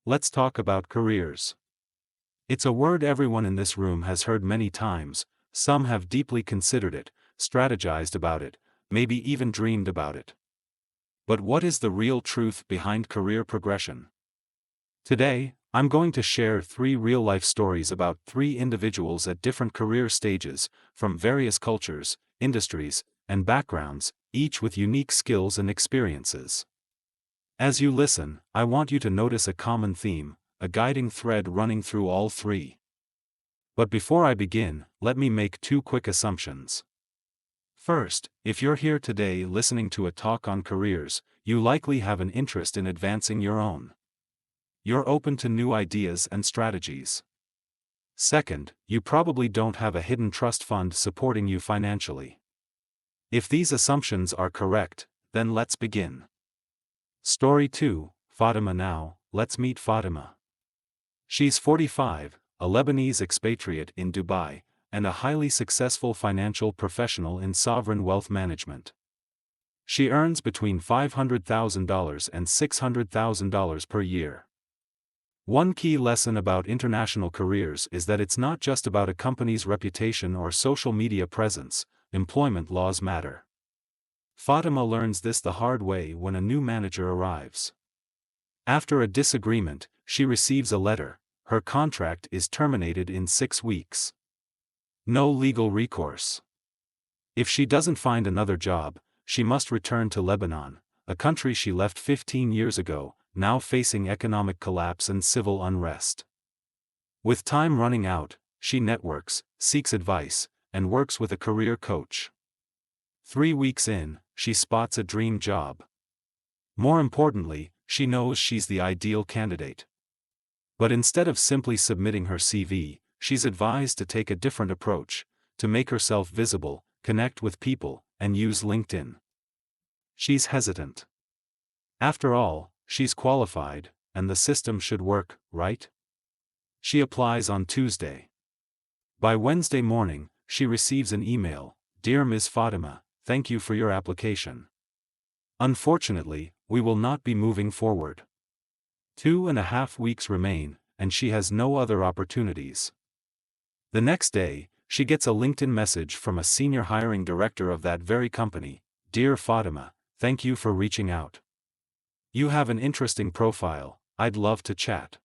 let's talk about careers. It's a word everyone in this room has heard many times. Some have deeply considered it, strategized about it, maybe even dreamed about it. But what is the real truth behind career progression? Today, I'm going to share 3 real-life stories about 3 individuals at different career stages, from various cultures, industries, and backgrounds, each with unique skills and experiences. As you listen, I want you to notice a common theme, a guiding thread running through all 3. But before I begin, let me make 2 quick assumptions. First, if you're here today listening to a talk on careers, you likely have an interest in advancing your own. You're open to new ideas and strategies. Second, you probably don't have a hidden trust fund supporting you financially. If these assumptions are correct, then let's begin. Story 2, Fatima now. Let's meet Fatima. She's 45, a Lebanese expatriate in Dubai, and a highly successful financial professional in sovereign wealth management. She earns between $500,000 and $600,000 per year. One key lesson about international careers is that it's not just about a company's reputation or social media presence. Employment laws matter. Fatima learns this the hard way when a new manager arrives. After a disagreement, she receives a letter. Her contract is terminated in 6 weeks. No legal recourse. If she doesn't find another job, she must return to Lebanon, a country she left 15 years ago, now facing economic collapse and civil unrest. With time running out, she networks, seeks advice, and works with a career coach. 3 weeks in, she spots a dream job. More importantly, she knows she's the ideal candidate. But instead of simply submitting her CV, she's advised to take a different approach, to make herself visible, connect with people, and use LinkedIn. She's hesitant. After all, she's qualified, and the system should work, right? She applies on Tuesday. By Wednesday morning, she receives an email. Dear Ms. Fatima, thank you for your application. Unfortunately, we will not be moving forward. 2.5 weeks remain, and she has no other opportunities. The next day, she gets a LinkedIn message from a senior hiring director of that very company. Dear Fatima, thank you for reaching out. You have an interesting profile, I'd love to chat.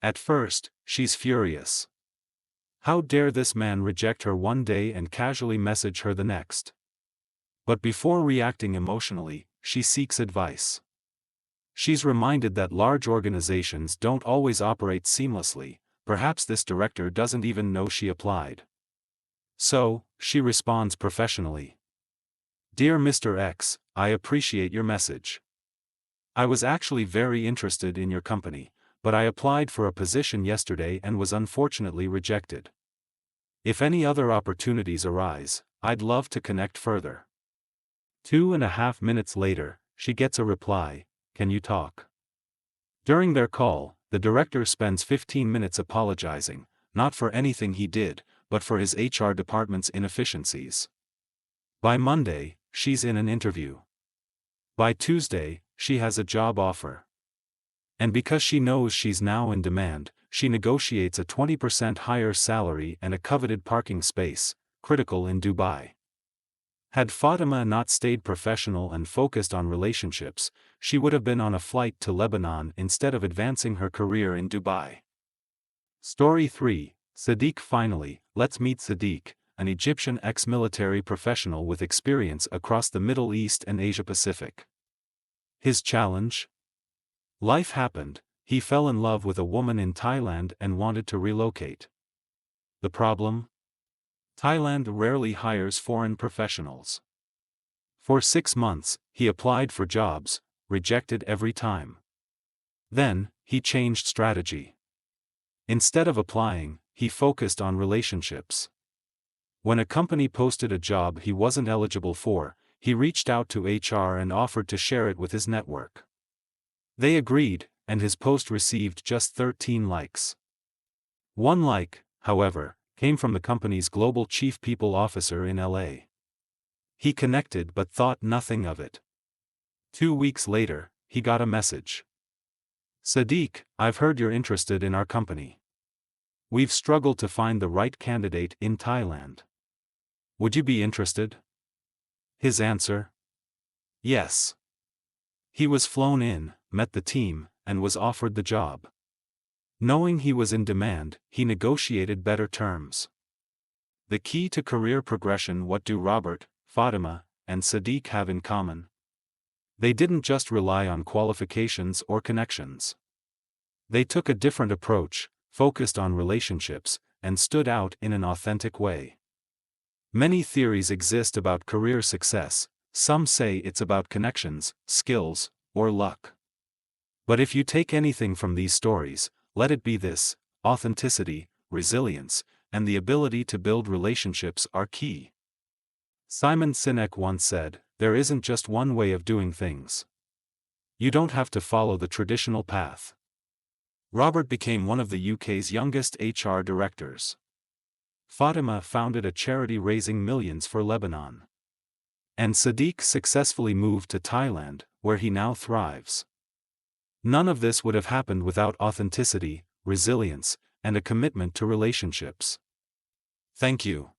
At first, she's furious. How dare this man reject her one day and casually message her the next? But before reacting emotionally, she seeks advice. She's reminded that large organizations don't always operate seamlessly. Perhaps this director doesn't even know she applied. So, she responds professionally. Dear Mr. X, I appreciate your message. I was actually very interested in your company, but I applied for a position yesterday and was unfortunately rejected. If any other opportunities arise, I'd love to connect further. 2.5 minutes later, she gets a reply, can you talk? During their call, the director spends 15 minutes apologizing, not for anything he did, but for his HR department's inefficiencies. By Monday, she's in an interview. By Tuesday, she has a job offer. And because she knows she's now in demand, she negotiates a 20% higher salary and a coveted parking space, critical in Dubai. Had Fatima not stayed professional and focused on relationships, she would have been on a flight to Lebanon instead of advancing her career in Dubai. Story 3, Sadiq. Finally, let's meet Sadiq, an Egyptian ex-military professional with experience across the Middle East and Asia Pacific. His challenge? Life happened. He fell in love with a woman in Thailand and wanted to relocate. The problem? Thailand rarely hires foreign professionals. For 6 months, he applied for jobs, rejected every time. Then, he changed strategy. Instead of applying, he focused on relationships. When a company posted a job he wasn't eligible for, he reached out to HR and offered to share it with his network. They agreed, and his post received just 13 likes. One like, however, came from the company's global chief people officer in LA. He connected but thought nothing of it. 2 weeks later, he got a message. Sadiq, I've heard you're interested in our company. We've struggled to find the right candidate in Thailand. Would you be interested? His answer? Yes. He was flown in, met the team, and was offered the job. Knowing he was in demand, he negotiated better terms. The key to career progression. What do Robert, Fatima, and Sadiq have in common? They didn't just rely on qualifications or connections. They took a different approach, focused on relationships, and stood out in an authentic way. Many theories exist about career success. Some say it's about connections, skills, or luck. But if you take anything from these stories, let it be this: authenticity, resilience, and the ability to build relationships are key. Simon Sinek once said, "There isn't just one way of doing things. You don't have to follow the traditional path." Robert became one of the UK's youngest HR directors. Fatima founded a charity raising millions for Lebanon. And Sadiq successfully moved to Thailand, where he now thrives. None of this would have happened without authenticity, resilience, and a commitment to relationships. Thank you.